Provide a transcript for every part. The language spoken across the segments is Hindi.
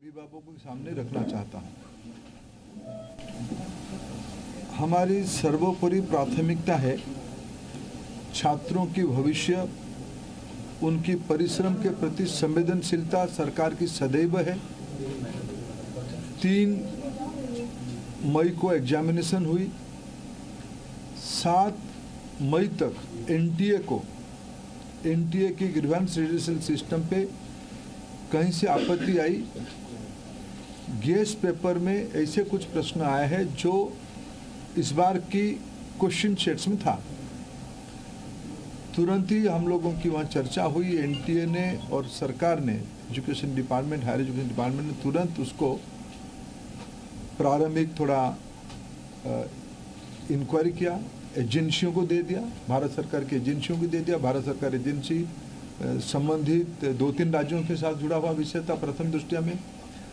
अभिभावकों के सामने रखना चाहता हूँ। हमारी सर्वोपरि प्राथमिकता है छात्रों की भविष्य, उनकी परिश्रम के प्रति संवेदनशीलता सरकार की सदैव है। 3 मई को एग्जामिनेशन हुई, 7 मई तक एनटीए की ग्रीवेंस रिड्यूसल सिस्टम पे कहीं से आपत्ति आई। गेस्ट पेपर में ऐसे कुछ प्रश्न आए हैं जो इस बार की क्वेश्चन सेट्स में था। तुरंत ही हम लोगों की वहाँ चर्चा हुई। एनटीए ने और सरकार ने, education department, higher education department ने तुरंत उसको प्रारंभिक थोड़ा इंक्वायरी किया, एजेंसियों को दे दिया, भारत सरकार की एजेंसियों को दे दिया। भारत सरकार एजेंसी संबंधित 2-3 राज्यों के साथ जुड़ा हुआ विषय था। प्रथम दृष्टया में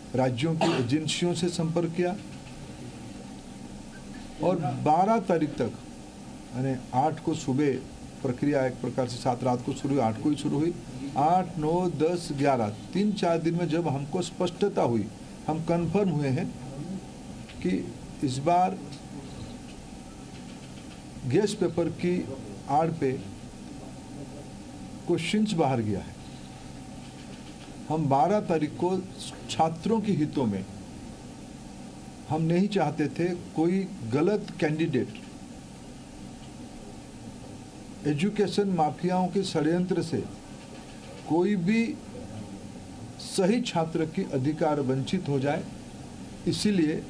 राज्यों की एजेंसियों से संपर्क किया और 12 तारीख तक, यानी 8 को सुबह प्रक्रिया एक प्रकार से 7 रात को शुरू हुई, 8 को ही शुरू हुई। 8, 9, 10, 11 3-4 दिन में जब हमको स्पष्टता हुई, हम कंफर्म हुए हैं कि इस बार गेस्ट पेपर की आड़ पे क्वेश्चंस बाहर गया है। हम 12 तारीख को छात्रों के हितों में, हम नहीं चाहते थे कोई गलत कैंडिडेट एजुकेशन माफियाओं के षड्यंत्र से कोई भी सही छात्र की अधिकार वंचित हो जाए। इसीलिए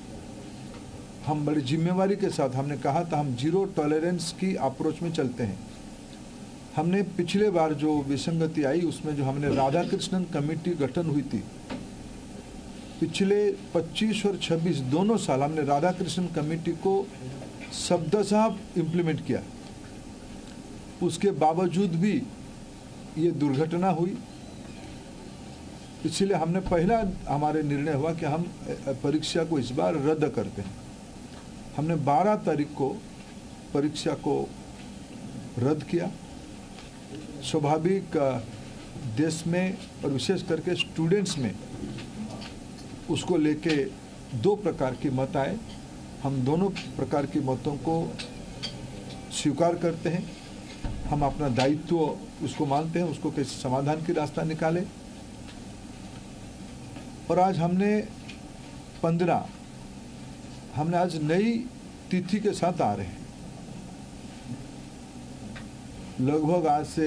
हम बड़ी जिम्मेवारी के साथ, हमने कहा था हम जीरो टॉलरेंस की अप्रोच में चलते हैं। हमने पिछले बार जो विसंगति आई उसमें जो हमने राधाकृष्णन कमेटी गठन हुई थी, पिछले 25 और 26 दोनों साल हमने राधाकृष्णन कमेटी को शब्दशः इम्प्लीमेंट किया। उसके बावजूद भी ये दुर्घटना हुई। इसलिए हमने पहला हमारे निर्णय हुआ कि हम परीक्षा को इस बार रद्द करते हैं। हमने 12 तारीख को परीक्षा को रद्द किया। स्वाभाविक देश में और विशेष करके स्टूडेंट्स में उसको लेके 2 प्रकार की मत आए। हम दोनों प्रकार की मतों को स्वीकार करते हैं। हम अपना दायित्व उसको मानते हैं, उसको कैसे समाधान की रास्ता निकाले। और आज हमने 15, हमने आज नई तिथि के साथ आ रहे हैं। लगभग आज से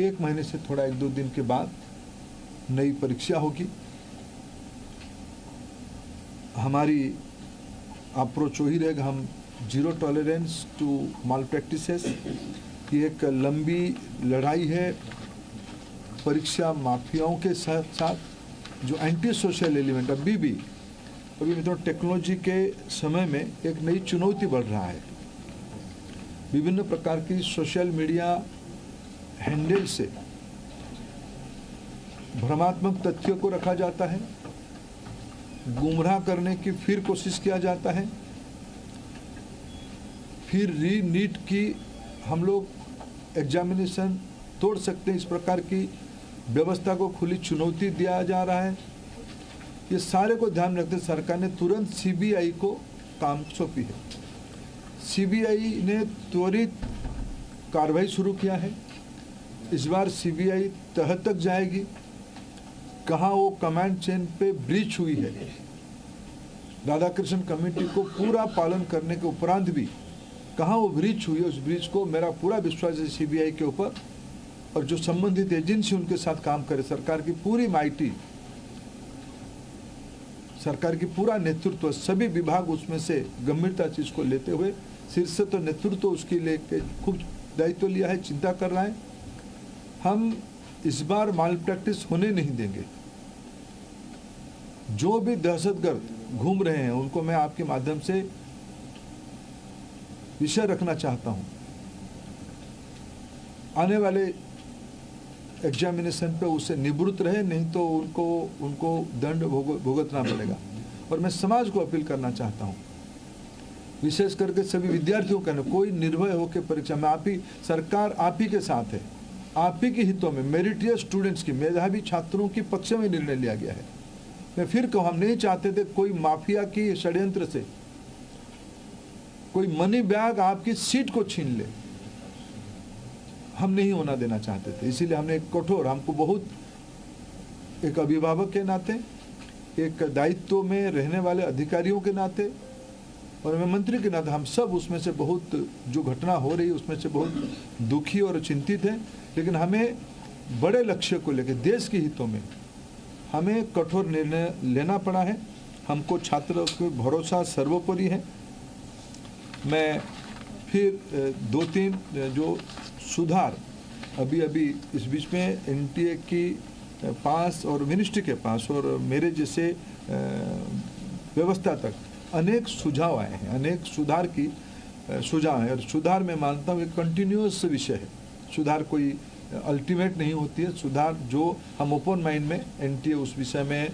1 महीने से थोड़ा 1-2 दिन के बाद नई परीक्षा होगी। हमारी अप्रोच वही रहेगा, हम zero tolerance to malpractices. ये एक लंबी लड़ाई है परीक्षा माफियाओं के साथ जो एंटी सोशल एलिमेंट अभी तो टेक्नोलॉजी के समय में एक नई चुनौती बढ़ रहा है। विभिन्न प्रकार की सोशल मीडिया हैंडल से भ्रमात्मक तथ्यों को रखा जाता है, गुमराह करने की फिर कोशिश किया जाता है, फिर नीट की हम लोग एग्जामिनेशन तोड़ सकते हैं, इस प्रकार की व्यवस्था को खुली चुनौती दिया जा रहा है। ये सारे को ध्यान रखते सरकार ने तुरंत सीबीआई को काम सौंपी है। सीबीआई ने त्वरित कार्रवाई शुरू किया है। इस बार सीबीआई तह तक जाएगी, कहाँ वो कमांड चेन पे ब्रीच हुई है। राधाकृष्णन कमेटी को पूरा पालन करने के उपरांत भी कहाँ वो ब्रीच हुई है, उस ब्रीच को मेरा पूरा विश्वास है सीबीआई के ऊपर। और जो संबंधित एजेंसी उनके साथ काम करे, सरकार की पूरी माइटी, सरकार की पूरा नेतृत्व, सभी विभाग उसमें से गंभीरता चीज को लेते हुए, शीर्ष तो नेतृत्व उसके लेके खूब दायित्व लिया है, चिंता कर रहा है। हम इस बार माल प्रैक्टिस होने नहीं देंगे। जो भी दहशतगर्द घूम रहे हैं उनको मैं आपके माध्यम से विषय रखना चाहता हूं। आने वाले एग्जामिनेशन पे उससे निवृत्त रहे, नहीं तो उनको दंड भुगतना पड़ेगा। और मैं समाज को अपील करना चाहता हूं, विशेष करके सभी विद्यार्थियों का, कोई निर्भय होकर परीक्षा में, सरकार आप ही के साथ है। आप ही के हितों में मेरिटियस स्टूडेंट्स की, मेधावी छात्रों की पक्ष में निर्णय लिया गया है। मैं फिर कहूँ, हम नहीं चाहते थे कोई माफिया की षड्यंत्र से कोई मनी बैग आपकी सीट को छीन ले, हम नहीं होना देना चाहते थे। इसीलिए हमने एक कठोर, हमको बहुत, एक अभिभावक के नाते, एक दायित्व में रहने वाले अधिकारियों के नाते और मैं मंत्री के नाते, हम सब उसमें से बहुत, जो घटना हो रही उसमें से बहुत दुखी और चिंतित हैं। लेकिन हमें बड़े लक्ष्य को लेकर, देश के हितों में हमें कठोर निर्णय लेना पड़ा है। हमको छात्रों पर भरोसा सर्वोपरि है। मैं फिर 2-3 जो सुधार अभी इस बीच में एनटीए की पास और मिनिस्ट्री के पास और मेरे जैसे व्यवस्था तक अनेक सुझाव आए हैं, अनेक सुधार की सुझाव है। और सुधार मैं मानता हूँ एक कंटिन्यूअस विषय है। सुधार कोई अल्टीमेट नहीं होती है। सुधार जो हम ओपन माइंड में, एनटीए उस विषय में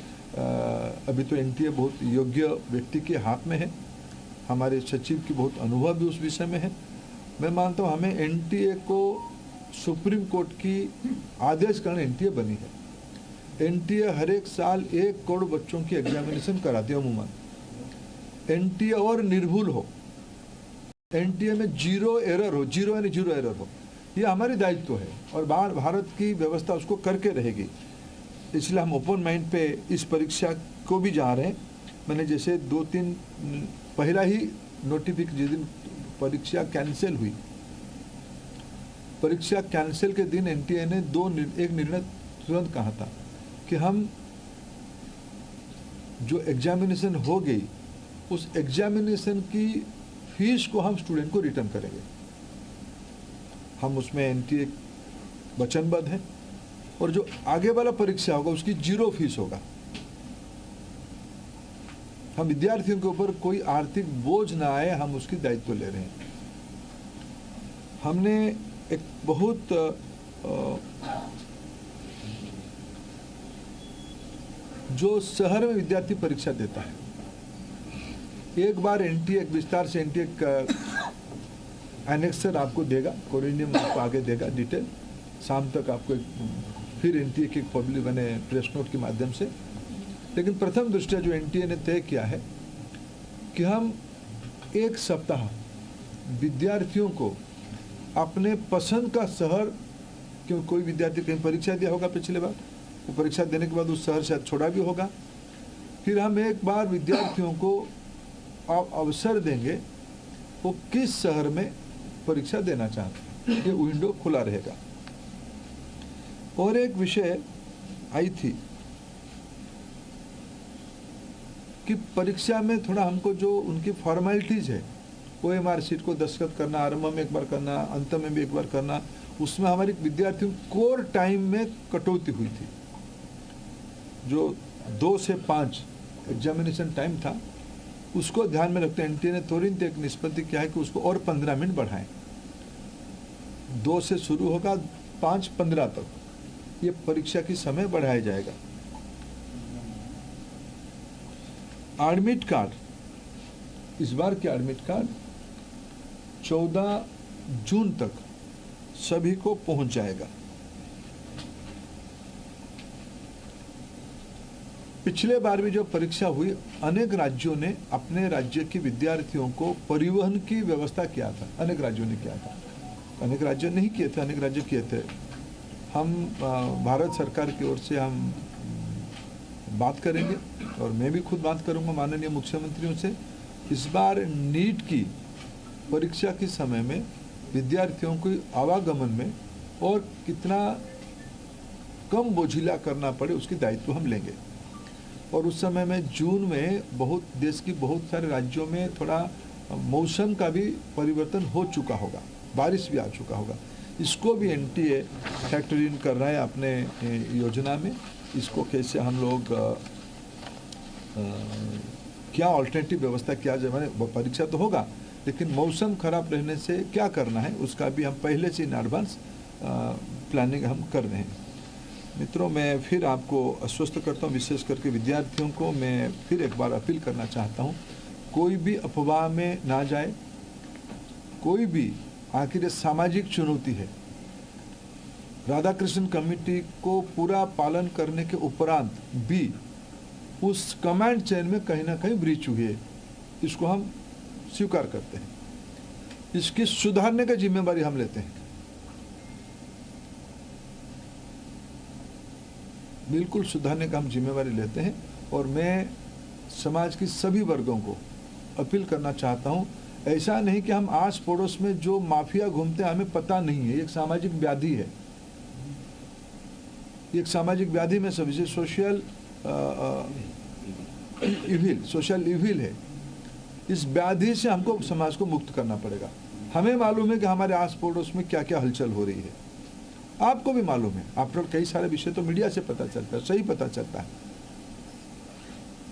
अभी तो एनटीए बहुत योग्य व्यक्ति के हाथ में है। हमारे सचिव की बहुत अनुभव भी उस विषय में है। मैं मानता हूँ हमें एनटीए को सुप्रीम कोर्ट की आदेश कारण एनटीए बनी है। एनटीए हर एक साल 1 करोड़ बच्चों की एग्जामिनेशन कराती है अमूमन। एनटीए और निर्भुल हो, एनटीए में जीरो एरर हो, जीरो यानी जीरो एरर हो, ये हमारी दायित्व है और भारत की व्यवस्था उसको करके रहेगी। इसलिए हम ओपन माइंड पे इस परीक्षा को भी जा रहे हैं। मैंने जैसे 2-3 पहला ही नोटिफिकेशन, जिस दिन परीक्षा कैंसिल हुई, परीक्षा कैंसिल के दिन एनटीए ने एक निर्णय तुरंत कहा था कि हम जो एग्जामिनेशन हो गई उस एग्जामिनेशन की फीस को हम स्टूडेंट को रिटर्न करेंगे। हम उसमें एनटीए वचनबद्ध है और जो आगे वाला परीक्षा होगा उसकी 0 फीस होगा। हम विद्यार्थियों के ऊपर कोई आर्थिक बोझ ना आए, हम उसकी दायित्व ले रहे हैं। हमने एक बहुत जो शहर में विद्यार्थी परीक्षा देता है, एक बार एनटीए एक विस्तार से एनटीए एनेक्सर आपको देगा, कोरिनियम आपको आगे देगा डिटेल, शाम तक आपको फिर एनटीए की पब्लिक बने प्रेस नोट के माध्यम से। लेकिन प्रथम दृष्टया जो एनटीए ने तय किया है कि हम 1 सप्ताह विद्यार्थियों को अपने पसंद का शहर, क्यों कोई विद्यार्थी कहीं परीक्षा दिया होगा पिछले बार, वो परीक्षा देने के बाद उस शहर शायद छोड़ा भी होगा, फिर हम एक बार विद्यार्थियों को अवसर देंगे वो किस शहर में परीक्षा देना चाहते हैं, ये विंडो खुला रहेगा। और एक विषय आई थी कि परीक्षा में थोड़ा हमको जो उनकी फॉर्मेलिटीज़ है, OMR शीट को दस्तखत करना, आरंभ में एक बार करना, अंत में भी एक बार करना, उसमें हमारी विद्यार्थियों कोर टाइम में कटौती हुई थी। जो 2 से 5 एग्जामिनेशन टाइम था, उसको ध्यान में रखते एनटीए ने तुरंत एक निष्पत्ति किया है कि उसको और 15 मिनट बढ़ाएं। 2 से शुरू होगा, 5:15 तक ये परीक्षा की समय बढ़ाया जाएगा। एडमिट कार्ड, इस बार के एडमिट कार्ड 14 जून तक सभी को पहुंच जाएगा। पिछले बार भी जो परीक्षा हुई, अनेक राज्यों ने अपने राज्य के विद्यार्थियों को परिवहन की व्यवस्था किया था, अनेक राज्यों ने किया था, अनेक राज्य नहीं किए थे, अनेक राज्य किए थे। हम भारत सरकार की ओर से हम बात करेंगे और मैं भी खुद बात करूंगा माननीय मुख्यमंत्रियों से। इस बार नीट की परीक्षा के समय में विद्यार्थियों को आवागमन में और कितना कम बोझिला करना पड़े उसकी दायित्व हम लेंगे। और उस समय में जून में देश की बहुत सारे राज्यों में थोड़ा मौसम का भी परिवर्तन हो चुका होगा, बारिश भी आ चुका होगा। इसको भी एनटीए फैक्टर इन कर रहा है अपने योजना में। इसको कैसे हम लोग क्या ऑल्टरनेटिव व्यवस्था किया जाए, मैंने परीक्षा तो होगा लेकिन मौसम खराब रहने से क्या करना है उसका भी हम पहले से इन एडवांस प्लानिंग हम कर रहे हैं। मित्रों, मैं फिर आपको आश्वस्त करता हूँ, विशेष करके विद्यार्थियों को मैं फिर एक बार अपील करना चाहता हूँ, कोई भी अफवाह में ना जाए, कोई भी, आखिर ये सामाजिक चुनौती है। राधाकृष्णन कमेटी को पूरा पालन करने के उपरांत भी उस कमांड चेन में कहीं ना कहीं ब्रीच हुई है, इसको हम स्वीकार करते हैं। इसकी सुधारने की जिम्मेदारी हम लेते हैं, बिल्कुल सुधारने का हम जिम्मेदारी लेते हैं। और मैं समाज की सभी वर्गों को अपील करना चाहता हूं, ऐसा नहीं कि हम आस पड़ोस में जो माफिया घूमते हैं हमें पता नहीं है, एक सामाजिक व्याधि है, एक सामाजिक व्याधि में सभी सोशल इविल है। इस व्याधि से हमको समाज को मुक्त करना पड़ेगा। हमें मालूम है कि हमारे आस पड़ोस में क्या क्या हलचल हो रही है, आपको भी मालूम है। आप लोग कई सारे विषय तो मीडिया से पता चलता है, सही पता चलता है।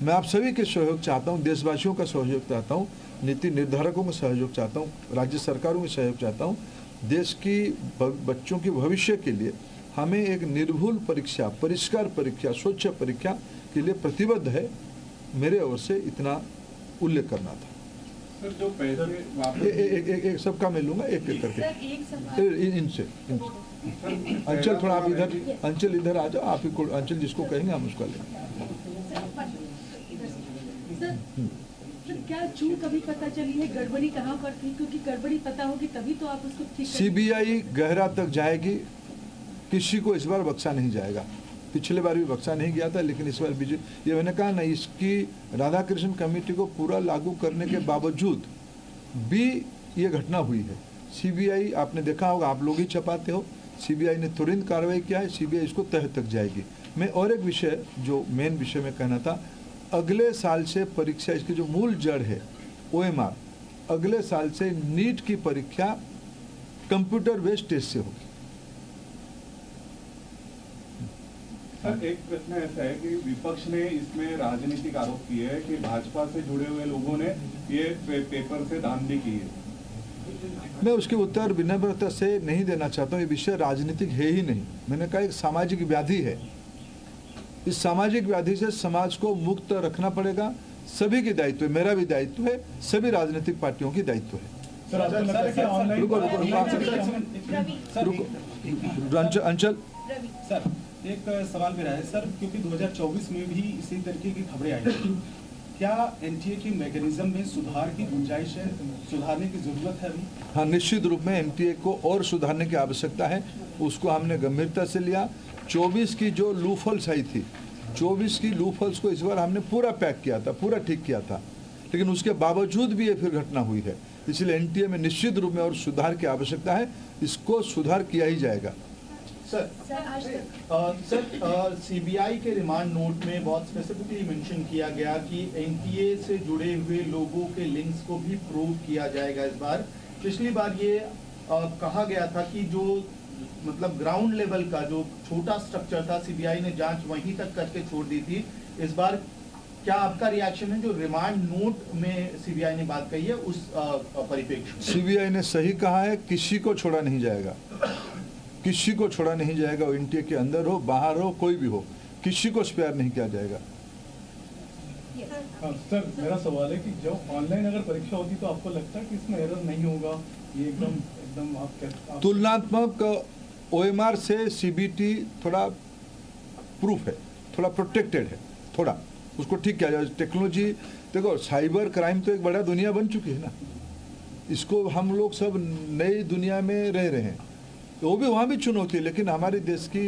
मैं आप सभी के सहयोग चाहता हूं, देशवासियों का सहयोग चाहता हूं, नीति निर्धारकों का सहयोग चाहता हूं, राज्य सरकारों का सहयोग चाहता हूं। देश की बच्चों के भविष्य के लिए हमें एक निर्भुल परीक्षा, परिष्कार परीक्षा, स्वच्छ परीक्षा के लिए प्रतिबद्ध है। मेरे ओर से इतना उल्लेख करना था। सर, जो पैसे एक सबका मैं लूंगा, एक एक करके इनसे। अंचल थोड़ा आप इधर, अंचल इधर आ जाओ, आप ही को अंचल जिसको कहेंगे हम उसका लेंगे। सर, क्या चूक अभी पता चली है, गड़बड़ी कहाँ पर थी? क्योंकि गड़बड़ी पता होगी तभी तो आप उसको ठीक। सीबीआई गहरा तक जाएगी, किसी को इस बार बख्शा नहीं जाएगा। पिछले बार भी बख्शा नहीं गया था, लेकिन इस बार बीजेपी, ये मैंने कहा ना, इसकी राधाकृष्णन कमेटी को पूरा लागू करने के बावजूद भी ये घटना हुई है। सीबीआई, आपने देखा होगा, आप लोग ही छपाते हो, सीबीआई ने तुरंत कार्रवाई किया है, सीबीआई इसको तह तक जाएगी। मैं और एक विषय, जो मेन विषय में कहना था, अगले साल से परीक्षा, इसकी जो मूल जड़ है OMR, अगले साल से नीट की परीक्षा कंप्यूटर बेस्ड टेस्ट से होगी। सर, एक प्रश्न ऐसा है कि विपक्ष ने इसमें राजनीतिक आरोप किए हैं कि भाजपा से जुड़े हुए लोगों ने ये पेपर से धांधली की है। मैं उसके उत्तर विनम्रता से नहीं देना चाहता हूँ। ये विषय राजनीतिक है ही नहीं। मैंने कहा एक सामाजिक व्याधि है। इस सामाजिक व्याधि से समाज को मुक्त रखना पड़ेगा। सभी की दायित्व है, मेरा भी दायित्व है, सभी राजनीतिक पार्टियों की दायित्व है। अंचल सर, एक सवाल मेरा है सर, क्योंकि 2024 में भी इसी तरीके की खबरें आई थी, क्या एनटीए के मैकेनिज्म में सुधार की गुंजाइश है, सुधारने की जरूरत है अभी? हाँ, निश्चित रूप में एनटीए को और सुधारने की आवश्यकता है। उसको हमने गंभीरता से लिया। 24 की जो लूफल्स आई थी, 24 की लूफल्स को इस बार हमने पूरा पैक किया था, पूरा ठीक किया था, लेकिन उसके बावजूद भी ये फिर घटना हुई है। इसलिए एनटीए में निश्चित रूप में और सुधार की आवश्यकता है। इसको सुधार किया ही जाएगा। सर, सीबीआई के रिमांड नोट में बहुत स्पेसिफिकली मेंशन किया गया कि एनटीए से जुड़े हुए लोगों के लिंक्स को भी प्रूव किया जाएगा इस बार। पिछली बार ये कहा गया था कि जो मतलब ग्राउंड लेवल का जो छोटा स्ट्रक्चर था, सीबीआई ने जांच वहीं तक करके छोड़ दी थी। इस बार क्या आपका रिएक्शन है जो रिमांड नोट में सीबीआई ने बात कही है उस परिप्रेक्ष्य में? सीबीआई ने सही कहा है, किसी को छोड़ा नहीं जाएगा, किसी को छोड़ा नहीं जाएगा। वो एनटीए के अंदर हो, बाहर हो, कोई भी हो, किसी को स्पेयर नहीं किया जाएगा। सर, मेरा सवाल है कि जब ऑनलाइन अगर परीक्षा होती तो आपको लगता है कि इसमें एरर नहीं होगा? ये एकदम आप तुलनात्मक OMR से सीबीटी थोड़ा प्रूफ है, थोड़ा प्रोटेक्टेड है, थोड़ा उसको ठीक किया जाए। टेक्नोलॉजी देखो, साइबर क्राइम तो एक बड़ा दुनिया बन चुकी है ना, इसको हम लोग सब नई दुनिया में रह रहे हैं, तो वो भी वहाँ भी चुनौती है। लेकिन हमारे देश की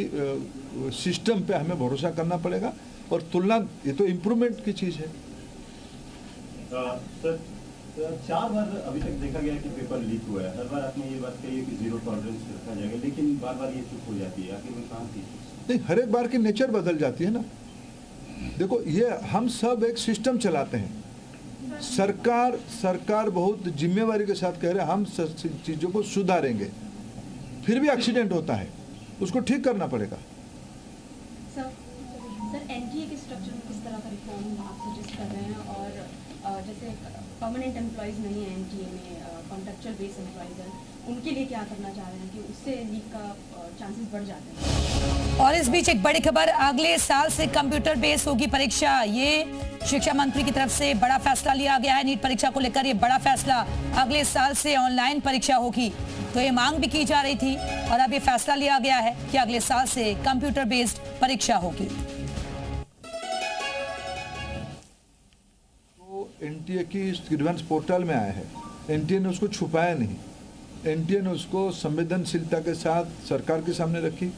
सिस्टम पे हमें भरोसा करना पड़ेगा और तुलना, ये तो इम्प्रूवमेंट की चीज़ है। सर, 4 बार अभी तक देखा गया कि पेपर लीक हुआ है। हर बार आपने ये बात कही है कि 0 टॉलरेंस रखा जाएगा, लेकिन बार बार ये चूक हो जाती है। आखिर में कहाँ थी? नहीं, हर एक बार की नेचर बदल जाती है ना। देखो, ये हम सब एक सिस्टम चलाते हैं। सरकार बहुत जिम्मेवारी के साथ कह रहे हैं हम चीज़ों को सुधारेंगे, फिर भी एक्सीडेंट होता है, उसको ठीक करना पड़ेगा। सर, एनटीए के स्ट्रक्चर में किस तरह का रिफॉर्म आप सजेस्ट कर रहे हैं? और जैसे परमानेंट एम्प्लॉयज़ नहीं है एनटीए में, कॉन्ट्रैक्चुअल बेस एम्प्लॉयज़ है, उनके लिए क्या करना चाह रहे हैं कि उससे लीक का चांसेस बढ़ जाते हैं? और इस बीच एक बड़ी खबर, अगले साल से कंप्यूटर बेस होगी परीक्षा। ये शिक्षा मंत्री की तरफ से बड़ा फैसला लिया गया है। नीट परीक्षा को लेकर ये बड़ा फैसला, अगले साल से ऑनलाइन परीक्षा होगी। तो ये मांग भी की जा रही थी और अब ये फैसला लिया गया है कि अगले साल से कंप्यूटर बेस्ड परीक्षा होगी। तो एनटीए की ग्रीवेंस पोर्टल में आया है, एनटीए ने उसको छुपाया नहीं, एनटीए ने उसको संवेदनशीलता के साथ सरकार के सामने रखी,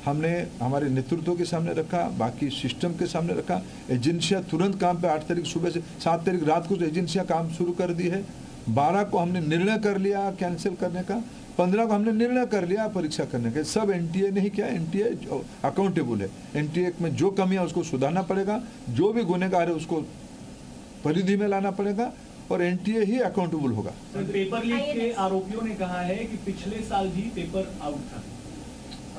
हमने हमारे नेतृत्व के सामने रखा, बाकी सिस्टम के सामने रखा। एजेंसियां तुरंत काम पे 8 तारीख सुबह से 7 तारीख रात को एजेंसियां काम शुरू कर दी है। 12 को हमने निर्णय कर लिया कैंसिल करने का, 15 को हमने निर्णय कर लिया परीक्षा करने का। सब एनटीए ने ही किया, एनटीए अकाउंटेबल है। एनटीए में जो कमियां उसको सुधारना पड़ेगा, जो भी गुनहगार है उसको परिधि में लाना पड़ेगा और एनटीए ही अकाउंटेबल होगा। पेपर लीक के आरोपियों ने कहा है कि पिछले साल भी पेपर आउट था।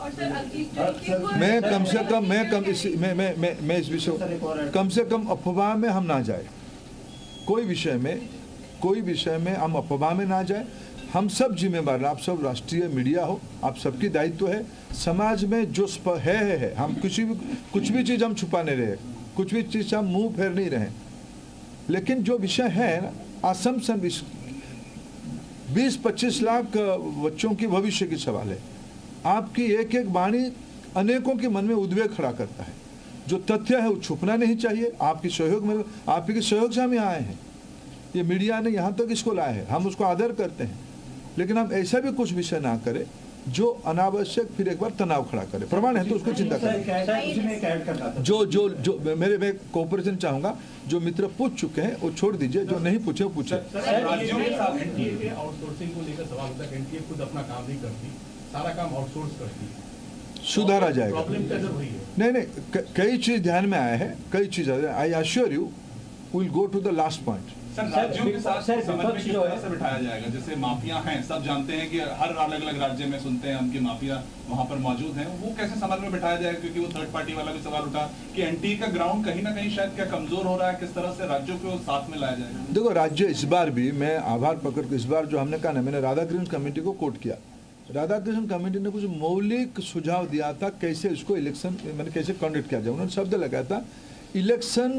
और सर इस तरीके को मैं कम से कम मैं इस विषय कम से कम अफवाह में हम ना जाए, कोई विषय में हम अफवाह में ना जाए। हम सब जिम्मेदार, आप सब राष्ट्रीय मीडिया हो, आप सबकी दायित्व है। समाज में जो है हम कुछ भी चीज़ हम छुपा नहीं रहे, कुछ भी चीज़ हम मुंह फेर नहीं रहे। लेकिन जो विषय है असम्पशन 20-25 लाख बच्चों की भविष्य की सवाल है। आपकी एक एक वाणी अनेकों के मन में उद्वेग खड़ा करता है। जो तथ्य है वो छुपना नहीं चाहिए। आपके सहयोग से हम यहाँ आए हैं। ये मीडिया ने यहाँ तक इसको लाया है, हम उसको आदर करते हैं। लेकिन हम ऐसा भी कुछ विषय ना करें जो अनावश्यक फिर एक बार तनाव खड़ा करे। प्रमाण है तो उसको चिंता करें। जो मैं कोऑपरेशन चाहूंगा। जो मित्र पूछ चुके हैं वो छोड़ दीजिए, जो नहीं पूछे वो पूछे। एनटीए के आउटसोर्सिंग को लेकर सवाल होता है। एनटीए खुद अपना काम नहीं करती, सारा काम आउटसोर्स करती है, सुधारा जाएगा। प्रॉब्लम कैसे हुई है? नहीं, कई चीज ध्यान में आया है, कई चीज। I assure you will go to the last point. Sir, राज्यों के साथ समन्वय किस तरह से बिठाया जाएगा? जैसे माफिया हैं, सब जानते हैं कि हर अलग अलग राज्य में सुनते हैं हम कि माफिया वहां पर मौजूद हैं, वो कैसे समन्वय बिठाया जाएगा? क्योंकि वो थर्ड पार्टी वाला भी सवाल उठा कि एनटीए का ग्राउंड कहीं ना कहीं शायद क्या कमजोर हो रहा है, किस तरह से राज्यों को साथ में लाया जाएगा? देखो, राज्य इस बार भी, मैं आभार पकड़ के इस बार जो हमने कहा ना, मैंने राधाकृष्ण कमेटी को कोट किया। राधाकृष्ण कमेटी ने कुछ मौलिक सुझाव दिया था कैसे इसको इलेक्शन मैंने कैसे कंडक्ट किया जाए। उन्होंने शब्द लगाया था इलेक्शन